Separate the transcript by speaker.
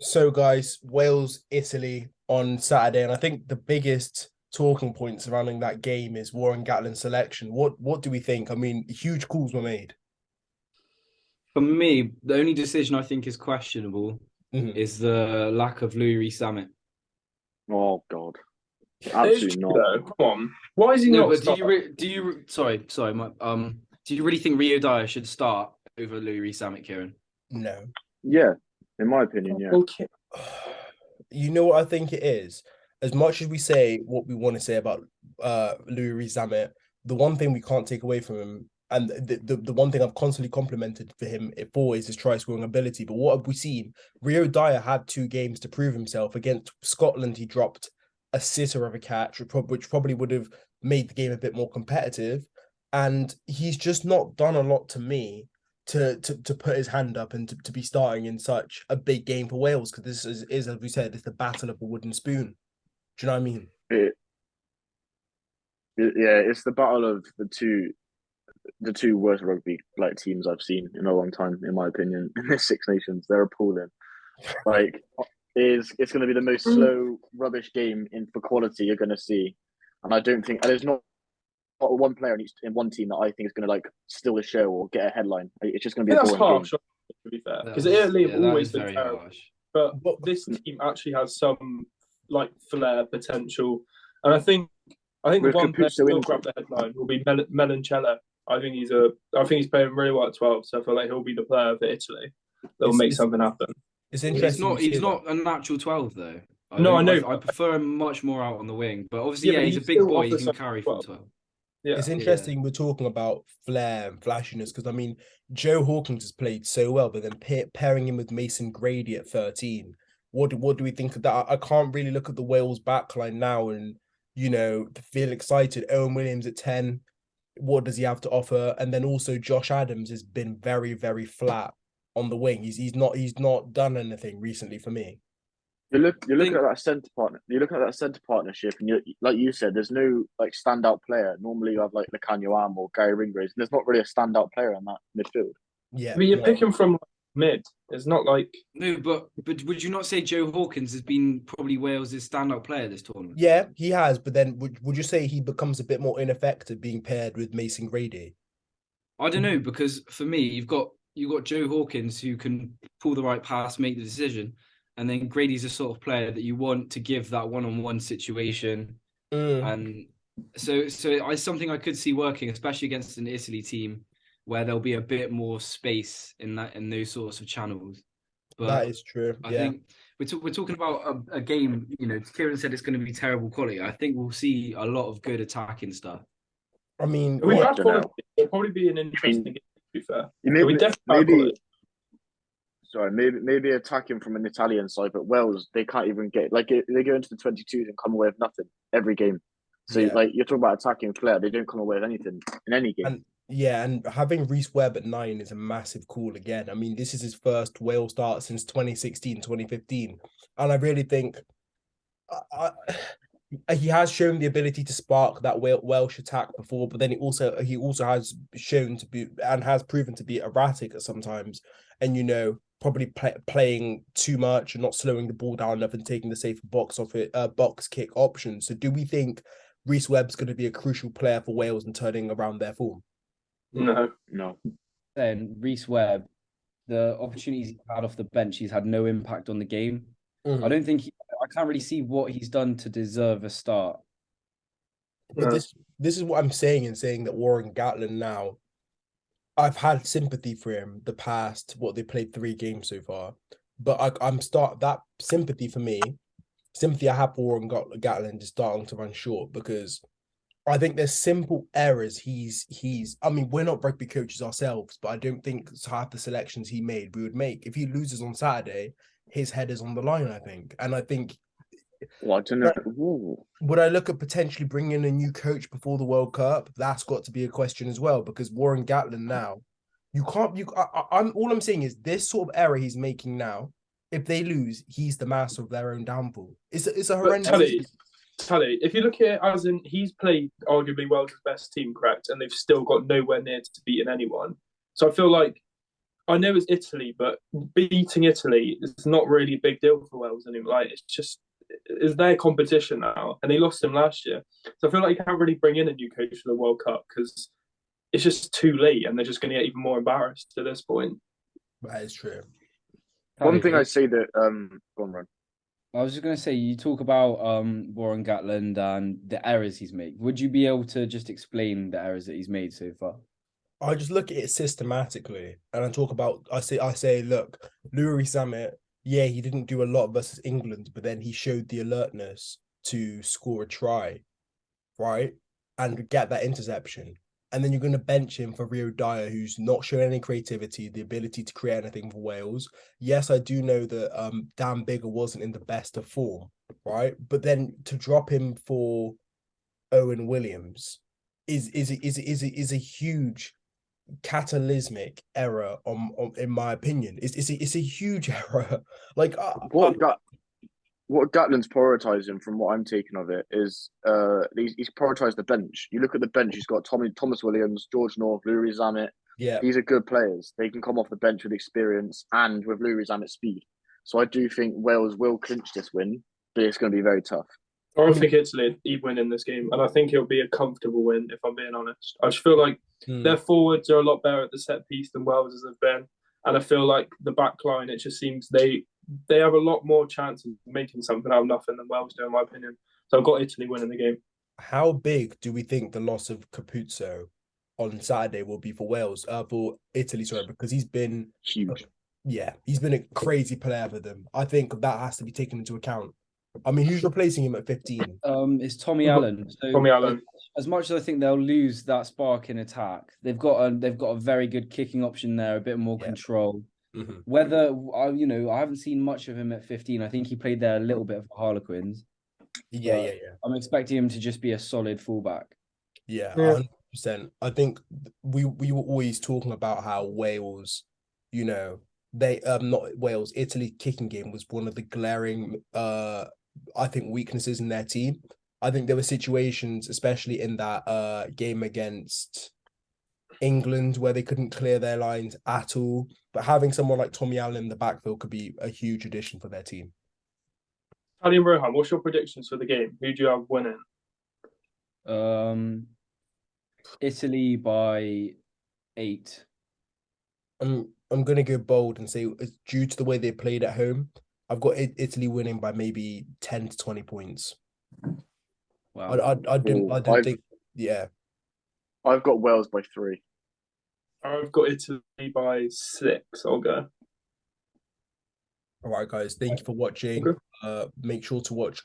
Speaker 1: So, guys, Wales, Italy on Saturday, and I think the biggest talking point surrounding that game is Warren Gatland's selection. What do we think? I mean, huge calls were made.
Speaker 2: For me, the only decision I think is questionable
Speaker 1: Mhm.
Speaker 2: is the lack of Louis Rees-Zammit.
Speaker 3: Oh God,
Speaker 4: It's
Speaker 3: absolutely
Speaker 4: true
Speaker 3: not.
Speaker 4: though. Come on. Why is he
Speaker 2: No,
Speaker 4: not
Speaker 2: but do you
Speaker 4: starting?
Speaker 2: sorry, do you really think Rio Dyer should start over Louis Rees-Zammit, Kieran?
Speaker 1: No.
Speaker 3: Yeah, in my opinion, yeah.
Speaker 4: Okay.
Speaker 1: You know what I think it is? As much as we say what we want to say about Louis Zammit, the one thing we can't take away from him, and the one thing I've constantly complimented for him for is his try scoring ability. But what have we seen? Rio Dyer had 2 games to prove himself. Against Scotland, he dropped a sitter of a catch, which probably would have made the game a bit more competitive. And he's just not done a lot to me to put his hand up and to be starting in such a big game for Wales, because this is as we said, it's the battle of a wooden spoon. Do you know what I mean?
Speaker 3: It, yeah, it's the battle of the two worst rugby like teams I've seen in a long time, in my opinion. In the Six Nations, they're appalling. Like, it's going to be the most slow, rubbish game in for quality you're going to see, and I don't think there's not one player in one team that I think is going to like steal the show or get a headline. It's just going to
Speaker 4: I
Speaker 3: be a
Speaker 4: think that's
Speaker 3: boring game.
Speaker 4: harsh, to be fair, because Italy have
Speaker 2: That
Speaker 4: always
Speaker 2: is
Speaker 4: been
Speaker 2: very
Speaker 4: terrible.
Speaker 2: harsh.
Speaker 4: But
Speaker 1: But
Speaker 4: this team actually has some like flair potential, and I think
Speaker 3: With
Speaker 4: one player
Speaker 3: Caputo
Speaker 4: who will
Speaker 3: in,
Speaker 4: grab the headline will be Melanchella. I think he's playing really well at 12, so I feel like he'll be the player for Italy that will
Speaker 1: it's
Speaker 4: make
Speaker 1: it's
Speaker 4: something happen.
Speaker 1: it's
Speaker 2: He's
Speaker 1: interesting you
Speaker 2: not
Speaker 1: say
Speaker 2: he's
Speaker 1: that.
Speaker 2: not a natural 12 though.
Speaker 4: No, I know,
Speaker 2: I
Speaker 4: but
Speaker 2: prefer him much more out on the wing. But obviously,
Speaker 4: yeah,
Speaker 2: yeah,
Speaker 4: but
Speaker 2: he's
Speaker 4: he
Speaker 2: a big
Speaker 4: still
Speaker 2: boy. He
Speaker 4: offers
Speaker 2: can
Speaker 4: something
Speaker 2: carry
Speaker 4: as
Speaker 2: from
Speaker 4: well.
Speaker 2: 12.
Speaker 4: Yeah,
Speaker 1: It's
Speaker 2: Yeah.
Speaker 1: interesting we're talking about flair and flashiness, because I mean Joe Hawkins has played so well, but then pairing him with Mason Grady at 13. What do we think of that? I can't really look at the Wales backline now and feel excited. Owen Williams at 10. What does he have to offer? And then also Josh Adams has been very, very flat on the wing. He's not done anything recently for me.
Speaker 3: you're
Speaker 2: I
Speaker 3: looking
Speaker 2: think
Speaker 3: at that centre partner. You're looking at that centre partnership, and you like you said, there's no like standout player. Normally, you have like Lecanio Am or Gary Ringrose, and there's not really a standout player in that midfield.
Speaker 1: Yeah,
Speaker 4: but you're
Speaker 1: no.
Speaker 4: picking from mid. It's not like
Speaker 2: no, but would you not say Joe Hawkins has been probably Wales' standout player this tournament?
Speaker 1: Yeah, he has, but then would you say he becomes a bit more ineffective being paired with Mason Grady?
Speaker 2: I don't know because for me, you've got Joe Hawkins who can pull the right pass, make the decision, and then Grady's the sort of player that you want to give that one-on-one situation.
Speaker 1: Mm,
Speaker 2: And so I something I could see working, especially against an Italy team where there'll be a bit more space in those sorts of channels.
Speaker 1: that
Speaker 2: But
Speaker 1: is true.
Speaker 2: I
Speaker 1: Yeah.
Speaker 2: think we're talking about a game. Kieran said it's going to be terrible quality. I think we'll see a lot of good attacking stuff.
Speaker 1: I mean,
Speaker 4: we
Speaker 3: I
Speaker 4: have
Speaker 3: don't
Speaker 4: quality.
Speaker 3: know.
Speaker 4: It'll probably be an
Speaker 3: I mean,
Speaker 4: interesting game. To be fair,
Speaker 3: maybe
Speaker 4: we definitely have
Speaker 3: maybe
Speaker 4: quality.
Speaker 3: sorry, maybe attacking from an Italian side, but Wales they can't even get like they go into the 22s and come away with nothing every game. So
Speaker 1: yeah.
Speaker 3: like you're talking about attacking flair, they don't come away with anything in any game.
Speaker 1: And yeah, and having Reece Webb at 9 is a massive call again. I mean, this is his first Wales start since 2016, 2015. And I really think he has shown the ability to spark that Welsh attack before, but then he also has shown to be and has proven to be erratic at sometimes, and probably playing too much and not slowing the ball down enough and taking the safer box kick option. So, do we think Reece Webb's going to be a crucial player for Wales in turning around their form?
Speaker 4: No,
Speaker 3: No,
Speaker 2: Then Reece Webb, the opportunities he's had off the bench, he's had no impact on the game. I
Speaker 1: Mhm.
Speaker 2: don't think I can't really see what he's done to deserve a start.
Speaker 1: But
Speaker 4: no.
Speaker 1: this is what I'm saying in saying that Warren Gatland now. I've had sympathy for him the past, what they played 3 games so far, but I'm start that sympathy for me, sympathy I have for Warren Gatland is starting to run short, because I think there's simple errors. I mean, we're not rugby coaches ourselves, but I don't think half the selections he made we would make. If he loses on Saturday, his head is on the line, I think. And I think
Speaker 3: well, I don't know. Ooh.
Speaker 1: would I look at potentially bringing in a new coach before the World Cup? That's got to be a question as well, because Warren Gatland now, you can't. I'm all I'm saying is this sort of error he's making now. If they lose, he's the master of their own downfall. It's a
Speaker 4: But
Speaker 1: horrendous.
Speaker 4: Tally, if you look at it as in he's played arguably Wales' best team, correct, and they've still got nowhere near to beating anyone. So I feel like I know it's Italy, but beating Italy is not really a big deal for Wales anymore. Like it's their competition now, and they lost him last year. So I feel like you can't really bring in a new coach for the World Cup because it's just too late, and they're just going to get even more embarrassed at this point.
Speaker 1: That is true.
Speaker 3: One
Speaker 2: Harry,
Speaker 3: thing I say that go on, Ron.
Speaker 2: I was just going to say, you talk about Warren Gatland and the errors he's made. Would you be able to just explain the errors that he's made so far?
Speaker 1: I just look at it systematically and I talk about I say, look, Louis Zammit, yeah, he didn't do a lot versus England, but then he showed the alertness to score a try, right? And get that interception. And then you're going to bench him for Rio Dyer, who's not showing any creativity, the ability to create anything for Wales. Yes, I do know that Dan Bigger wasn't in the best of form, right? But then to drop him for Owen Williams is a huge catalysmic error on in my opinion. It's a huge error. Like
Speaker 3: What Gatland's prioritising, from what I'm taking of it, is he's prioritised the bench. You look at the bench; he's got Thomas Williams, George North, Louis Zammit.
Speaker 1: yeah,
Speaker 3: These are good players. They can come off the bench with experience and with Louis Zammit's speed. So I do think Wales will clinch this win, but it's going to be very tough.
Speaker 4: I think Italy win in this game, and I think it'll be a comfortable win. If I'm being honest, I just feel like their forwards are a lot better at the set piece than Wales have been, and I feel like the back line, it just seems they have a lot more chance of making something out of nothing than Wales do, in my opinion. So I've got Italy winning the game.
Speaker 1: How big do we think the loss of Capuzzo on Saturday will be for Wales? For Italy, sorry, because he's been
Speaker 3: Huge.
Speaker 1: Yeah, he's been a crazy player for them. I think that has to be taken into account. I mean, who's replacing him at 15?
Speaker 2: It's Tommy Allen. So
Speaker 4: Tommy Allen.
Speaker 2: as much as I think they'll lose that spark in attack, they've got a very good kicking option there, a bit more control.
Speaker 1: Mm-hmm.
Speaker 2: Whether I haven't seen much of him at 15. I think he played there a little bit for Harlequins.
Speaker 1: Yeah.
Speaker 2: I'm expecting him to just be a solid fullback.
Speaker 1: Yeah, 100%. I think we were always talking about how Wales, they not Wales, Italy kicking game was one of the glaring I think weaknesses in their team. I think there were situations, especially in that game against England, where they couldn't clear their lines at all. But having someone like Tommy Allen in the backfield could be a huge addition for their team.
Speaker 4: Ali and Rohan, what's your predictions for the game? Who do you have winning?
Speaker 2: Italy by 8.
Speaker 1: I'm gonna go bold and say it's due to the way they played at home. I've got Italy winning by maybe 10 to 20 points.
Speaker 2: Wow.
Speaker 1: I don't think. Yeah.
Speaker 3: I've got Wales by 3.
Speaker 4: I've got Italy by 6. I'll go.
Speaker 1: All right, guys. Thank you for watching.
Speaker 4: Okay.
Speaker 1: Make sure to watch